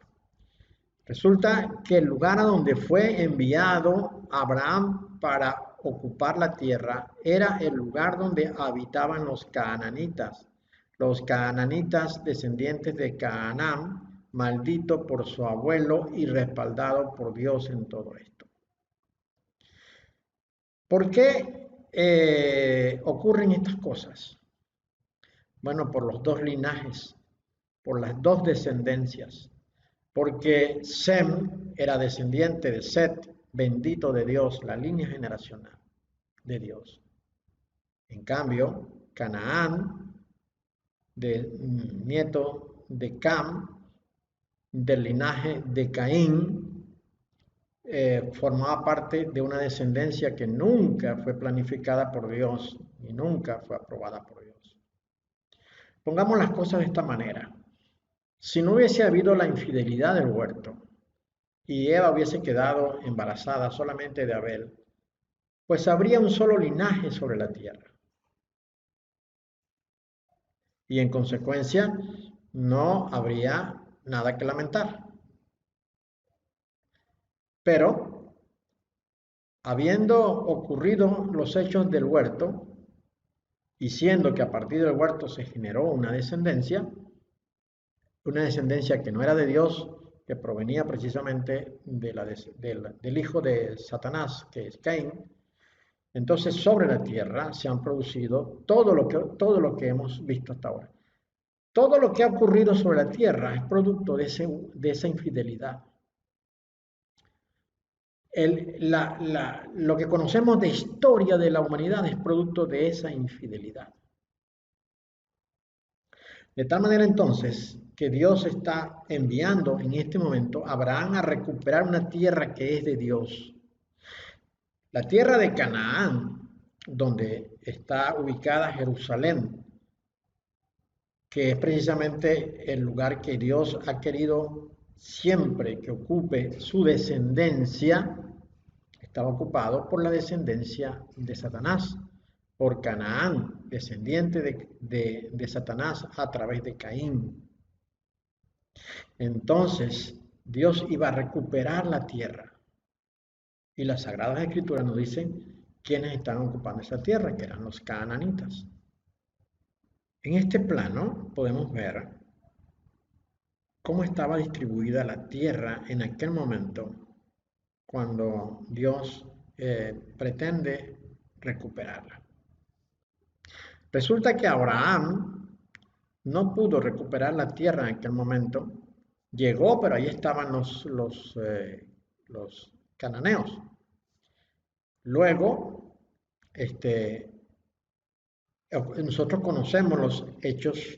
Resulta que el lugar a donde fue enviado Abraham para ocupar la tierra era el lugar donde habitaban los canaanitas. Los canaanitas descendientes de Canaán, maldito por su abuelo y respaldado por Dios en todo esto. ¿Por qué ocurren estas cosas? Bueno, por los dos linajes, por las dos descendencias. Porque Sem era descendiente de Set, bendito de Dios, la línea generacional de Dios. En cambio, Canaán, nieto de Cam, del linaje de Caín, formaba parte de una descendencia que nunca fue planificada por Dios y nunca fue aprobada por Dios. Pongamos las cosas de esta manera. Si no hubiese habido la infidelidad del huerto y Eva hubiese quedado embarazada solamente de Abel, pues habría un solo linaje sobre la tierra. Y en consecuencia no habría nada que lamentar. Pero, habiendo ocurrido los hechos del huerto, y siendo que a partir del huerto se generó una descendencia que no era de Dios, que provenía precisamente del hijo de Satanás, que es Caín, entonces sobre la tierra se han producido todo lo que hemos visto hasta ahora. Todo lo que ha ocurrido sobre la tierra es producto de esa infidelidad. Lo que conocemos de historia de la humanidad es producto de esa infidelidad. De tal manera entonces que Dios está enviando en este momento a Abraham a recuperar una tierra que es de Dios. La tierra de Canaán, donde está ubicada Jerusalén, que es precisamente el lugar que Dios ha querido siempre que ocupe su descendencia, estaba ocupado por la descendencia de Satanás, por Canaán, descendiente de Satanás a través de Caín. Entonces, Dios iba a recuperar la tierra. Y las Sagradas Escrituras nos dicen quiénes están ocupando esa tierra, que eran los canaanitas. En este plano podemos ver cómo estaba distribuida la tierra en aquel momento cuando Dios pretende recuperarla. Resulta que Abraham no pudo recuperar la tierra en aquel momento. Llegó, pero ahí estaban los cananeos. Luego, nosotros conocemos los hechos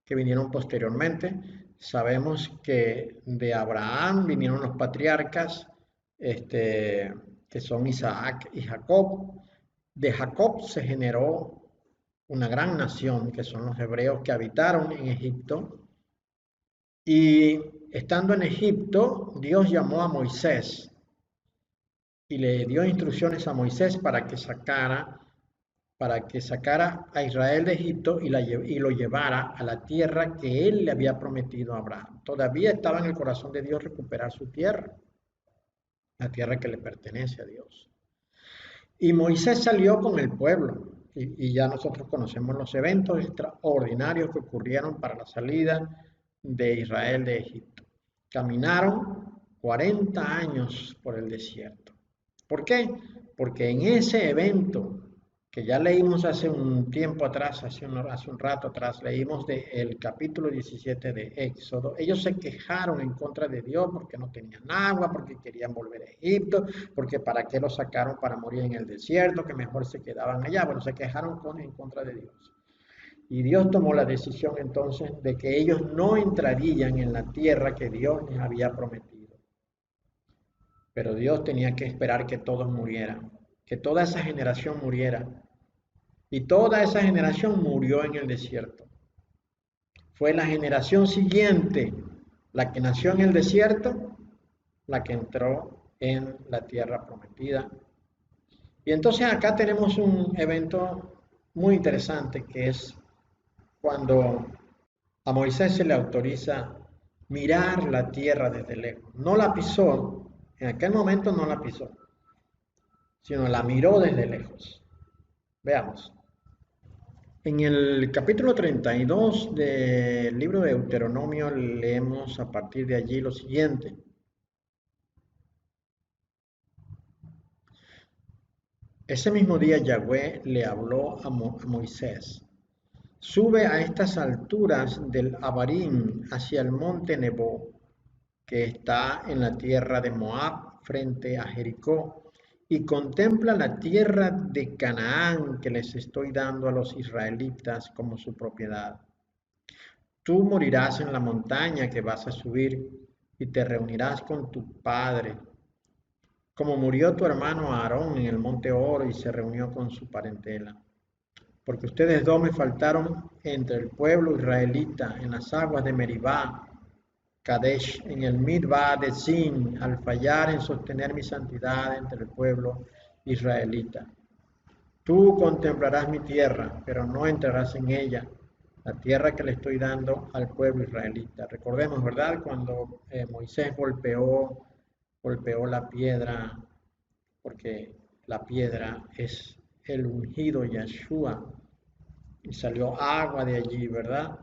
que vinieron posteriormente. Sabemos que de Abraham vinieron los patriarcas, que son Isaac y Jacob. De Jacob se generó una gran nación, que son los hebreos que habitaron en Egipto. Y estando en Egipto, Dios llamó a Moisés y le dio instrucciones a Moisés para que sacara a Israel de Egipto y lo llevara a la tierra que él le había prometido a Abraham. Todavía estaba en el corazón de Dios recuperar su tierra, la tierra que le pertenece a Dios. Y Moisés salió con el pueblo, y ya nosotros conocemos los eventos extraordinarios que ocurrieron para la salida de Israel de Egipto. Caminaron 40 años por el desierto. ¿Por qué? Porque en ese evento que ya leímos hace un tiempo atrás, hace un rato atrás, leímos del capítulo 17 de Éxodo, ellos se quejaron en contra de Dios porque no tenían agua, porque querían volver a Egipto, porque para qué los sacaron para morir en el desierto, que mejor se quedaban allá. Bueno, se quejaron en contra de Dios. Y Dios tomó la decisión entonces de que ellos no entrarían en la tierra que Dios les había prometido. Pero Dios tenía que esperar que todos murieran, que toda esa generación muriera. Y toda esa generación murió en el desierto. Fue la generación siguiente, la que nació en el desierto, la que entró en la tierra prometida. Y entonces acá tenemos un evento muy interesante, que es cuando a Moisés se le autoriza mirar la tierra desde lejos. No la pisó, en aquel momento no la pisó, sino la miró desde lejos. Veamos. En el capítulo 32 del libro de Deuteronomio leemos a partir de allí lo siguiente. Ese mismo día Yahweh le habló a Moisés. Sube a estas alturas del Abarim hacia el monte Nebo, que está en la tierra de Moab frente a Jericó, y contempla la tierra de Canaán que les estoy dando a los israelitas como su propiedad. Tú morirás en la montaña que vas a subir y te reunirás con tu padre, como murió tu hermano Aarón en el monte Hor y se reunió con su parentela. Porque ustedes dos me faltaron entre el pueblo israelita en las aguas de Meribá, Kadesh, en el Midbar de Zin, al fallar en sostener mi santidad entre el pueblo israelita. Tú contemplarás mi tierra, pero no entrarás en ella, la tierra que le estoy dando al pueblo israelita. Recordemos, ¿verdad? Cuando Moisés golpeó la piedra, porque la piedra es el ungido Yeshua, y salió agua de allí, ¿verdad?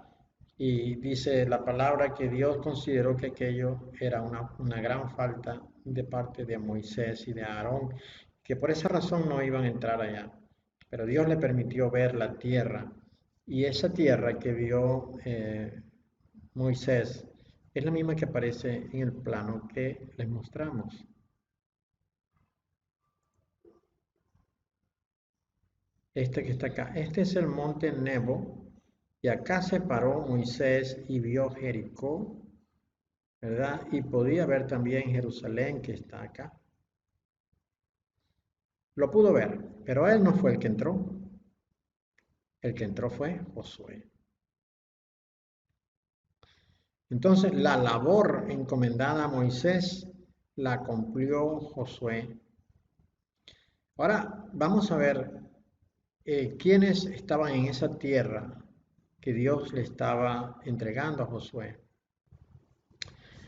Y dice la palabra que Dios consideró que aquello era una gran falta de parte de Moisés y de Aarón, que por esa razón no iban a entrar allá. Pero Dios le permitió ver la tierra, y esa tierra que vio Moisés es la misma que aparece en el plano que les mostramos. Este que está acá, este es el monte Nebo, y acá se paró Moisés y vio Jericó, ¿verdad? Y podía ver también Jerusalén que está acá. Lo pudo ver, pero él no fue el que entró. El que entró fue Josué. Entonces, la labor encomendada a Moisés la cumplió Josué. Ahora vamos a ver quiénes estaban en esa tierra que Dios le estaba entregando a Josué.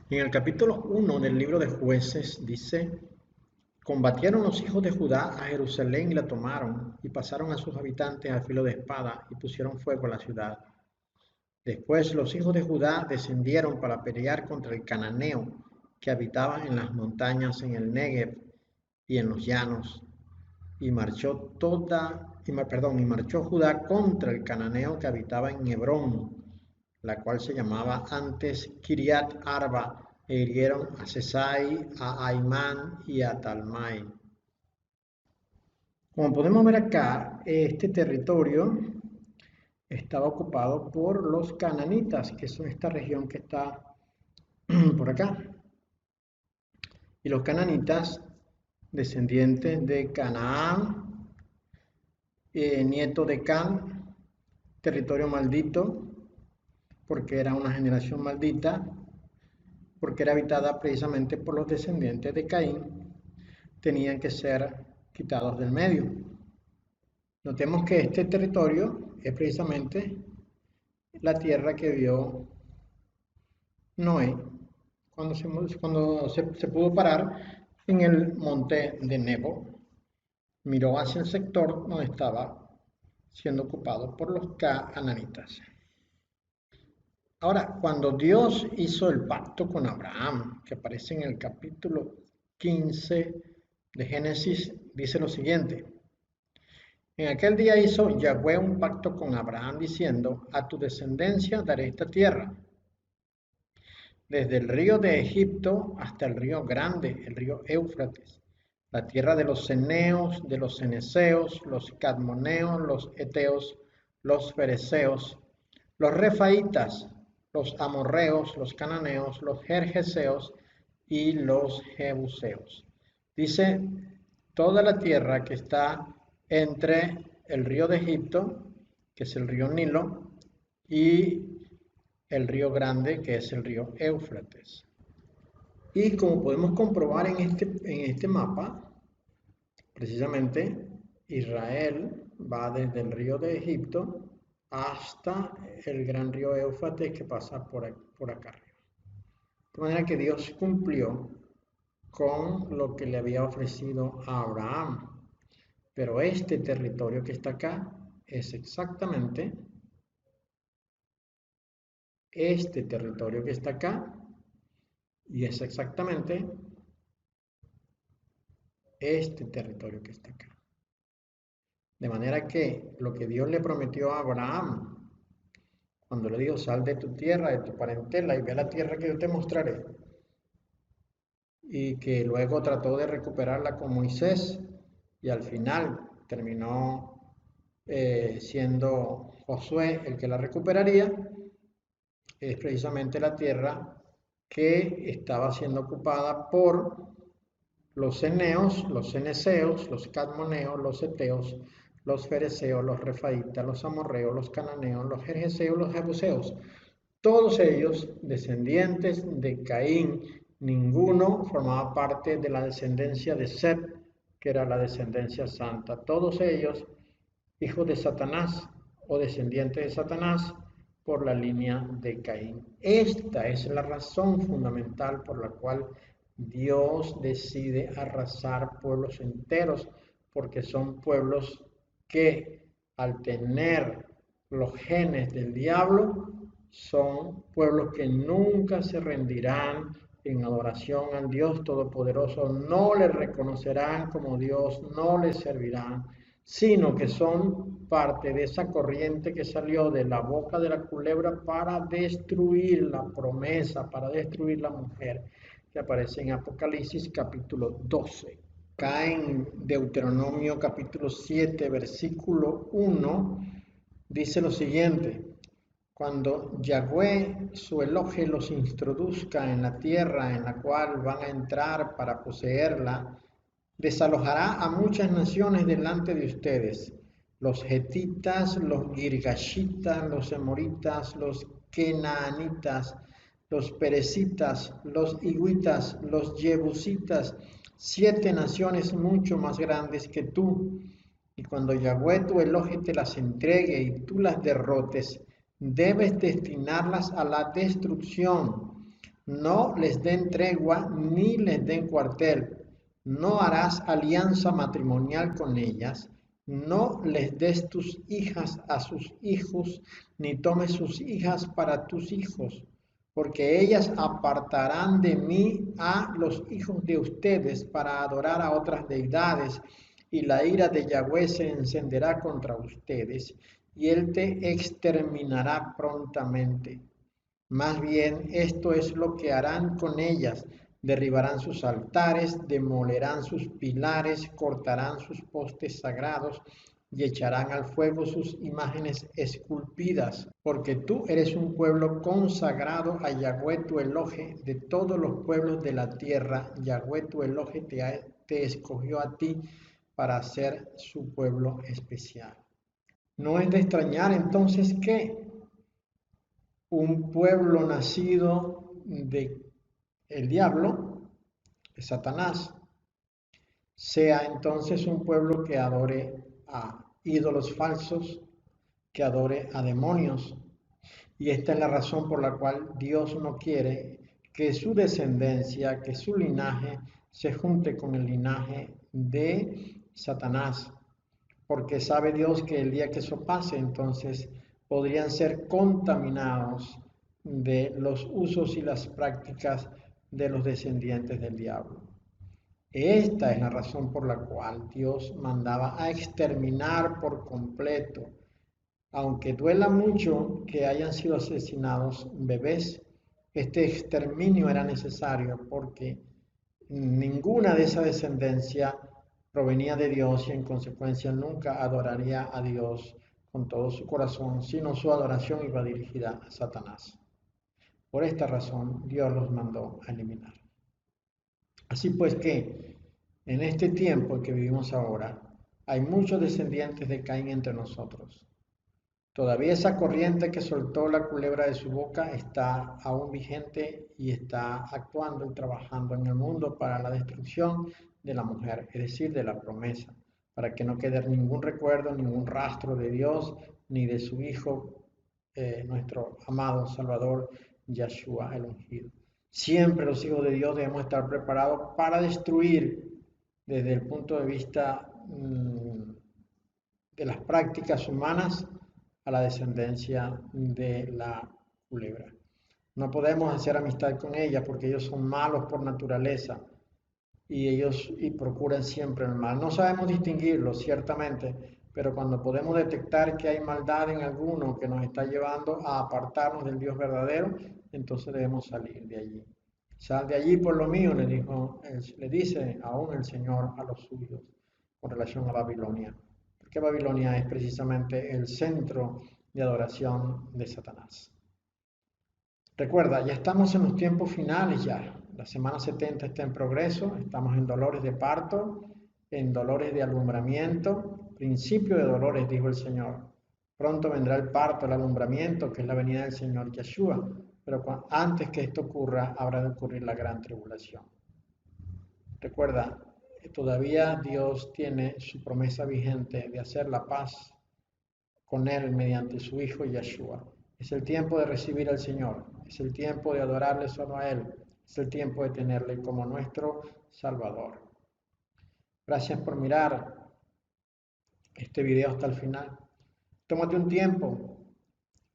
En el capítulo 1 del libro de Jueces dice: combatieron los hijos de Judá a Jerusalén y la tomaron, y pasaron a sus habitantes a filo de espada, y pusieron fuego a la ciudad. Después los hijos de Judá descendieron para pelear contra el cananeo, que habitaba en las montañas en el Negev y en los llanos. Y marchó Judá contra el cananeo que habitaba en Hebrón, la cual se llamaba antes Kiriat Arba, e hirieron a Sesai, a Aimán y a Talmai. Como podemos ver acá, este territorio estaba ocupado por los cananitas, que son esta región que está por acá. Y los cananitas, descendientes de Canaán, nieto de Can, territorio maldito, porque era una generación maldita, porque era habitada precisamente por los descendientes de Caín, tenían que ser quitados del medio. Notemos que este territorio es precisamente la tierra que vio Noé cuando se pudo parar en el monte de Nebo. Miró hacia el sector donde estaba siendo ocupado por los cananitas. Ahora, cuando Dios hizo el pacto con Abraham, que aparece en el capítulo 15 de Génesis, dice lo siguiente: en aquel día hizo Yahweh un pacto con Abraham diciendo: a tu descendencia daré esta tierra, desde el río de Egipto hasta el río grande, el río Éufrates, la tierra de los ceneos, de los ceneseos, los cadmoneos, los eteos, los fereceos, los refaitas, los amorreos, los cananeos, los gergeseos y los jebuseos. Dice, toda la tierra que está entre el río de Egipto, que es el río Nilo, y el río grande, que es el río Éufrates. Y como podemos comprobar en este mapa, precisamente Israel va desde el río de Egipto hasta el gran río Éufrates que pasa por acá arriba. De manera que Dios cumplió con lo que le había ofrecido a Abraham. Pero este territorio que está acá es exactamente este territorio que está acá, y es exactamente este territorio que está acá. De manera que lo que Dios le prometió a Abraham, cuando le dijo, sal de tu tierra, de tu parentela, y ve a la tierra que yo te mostraré, y que luego trató de recuperarla con Moisés, y al final terminó siendo Josué el que la recuperaría, es precisamente la tierra que estaba siendo ocupada por los ceneos, los ceneseos, los cadmoneos, los eteos, los fereceos, los refaitas, los amorreos, los cananeos, los gergeseos, los jebuseos. Todos ellos descendientes de Caín, ninguno formaba parte de la descendencia de Set, que era la descendencia santa. Todos ellos hijos de Satanás o descendientes de Satanás por la línea de Caín. Esta es la razón fundamental por la cual Dios decide arrasar pueblos enteros, porque son pueblos que al tener Los genes del diablo son pueblos que nunca se rendirán en adoración al Dios Todopoderoso, no le reconocerán como Dios, no le servirán, sino que son parte de esa corriente que salió de la boca de la culebra para destruir la promesa, para destruir la mujer, que aparece en Apocalipsis capítulo 12. Acá en Deuteronomio capítulo 7, versículo 1, dice lo siguiente: cuando Yahweh su Elohim los introduzca en la tierra en la cual van a entrar para poseerla, desalojará a muchas naciones delante de ustedes: los hetitas, los girgashitas, los emoritas, los kenaanitas, los perecitas, los higuitas, los jebusitas, 7 naciones mucho más grandes que tú. Y cuando Yahweh tu Elohim te las entregue y tú las derrotes, debes destinarlas a la destrucción. No les den tregua ni les den cuartel. No harás alianza matrimonial con ellas. No les des tus hijas a sus hijos, ni tomes sus hijas para tus hijos, porque ellas apartarán de mí a los hijos de ustedes para adorar a otras deidades, y la ira de Yahweh se encenderá contra ustedes, y él te exterminará prontamente. Más bien, esto es lo que harán con ellas: derribarán sus altares, demolerán sus pilares, cortarán sus postes sagrados y echarán al fuego sus imágenes esculpidas, porque tú eres un pueblo consagrado a Yahweh tu Elohim de todos los pueblos de la tierra. Yahweh tu Elohim te escogió a ti para ser su pueblo especial. No es de extrañar entonces que un pueblo nacido de el diablo, de Satanás, sea entonces un pueblo que adore a ídolos falsos, que adore a demonios. Y esta es la razón por la cual Dios no quiere que su descendencia, que su linaje se junte con el linaje de Satanás, porque sabe Dios que el día que eso pase, entonces podrían ser contaminados de los usos y las prácticas de los descendientes del diablo. Esta es la razón por la cual Dios mandaba a exterminar por completo. Aunque duela mucho que hayan sido asesinados bebés, este exterminio era necesario porque ninguna de esa descendencia provenía de Dios, y en consecuencia nunca adoraría a Dios con todo su corazón, sino su adoración iba dirigida a Satanás. Por esta razón Dios los mandó a eliminar. Así pues que en este tiempo que vivimos ahora, hay muchos descendientes de Caín entre nosotros. Todavía esa corriente que soltó la culebra de su boca está aún vigente y está actuando y trabajando en el mundo para la destrucción de la mujer, es decir, de la promesa, para que no quede ningún recuerdo, ningún rastro de Dios ni de su Hijo, nuestro amado Salvador, Yahshua el ungido. Siempre los hijos de Dios debemos estar preparados para destruir desde el punto de vista de las prácticas humanas a la descendencia de la culebra. No podemos hacer amistad con ella porque ellos son malos por naturaleza y ellos procuran siempre el mal. No sabemos distinguirlo, ciertamente, pero cuando podemos detectar que hay maldad en alguno que nos está llevando a apartarnos del Dios verdadero, entonces debemos salir de allí. Sal de allí por lo mío, le dice aún el Señor a los suyos con relación a Babilonia, porque Babilonia es precisamente el centro de adoración de Satanás. Recuerda, ya estamos en los tiempos finales ya. La semana 70 está en progreso, estamos en dolores de parto, en dolores de alumbramiento, principio de dolores, dijo el Señor. Pronto vendrá el parto, el alumbramiento, que es la venida del Señor Yeshua, pero antes que esto ocurra, habrá de ocurrir la gran tribulación. Recuerda, todavía Dios tiene su promesa vigente de hacer la paz con Él mediante su Hijo Yeshua. Es el tiempo de recibir al Señor, es el tiempo de adorarle solo a Él, es el tiempo de tenerle como nuestro Salvador. Gracias por mirar este video hasta el final. Tómate un tiempo,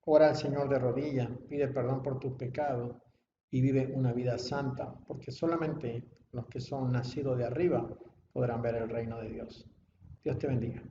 ora al Señor de rodillas, pide perdón por tus pecados y vive una vida santa, porque solamente los que son nacidos de arriba podrán ver el reino de Dios. Dios te bendiga.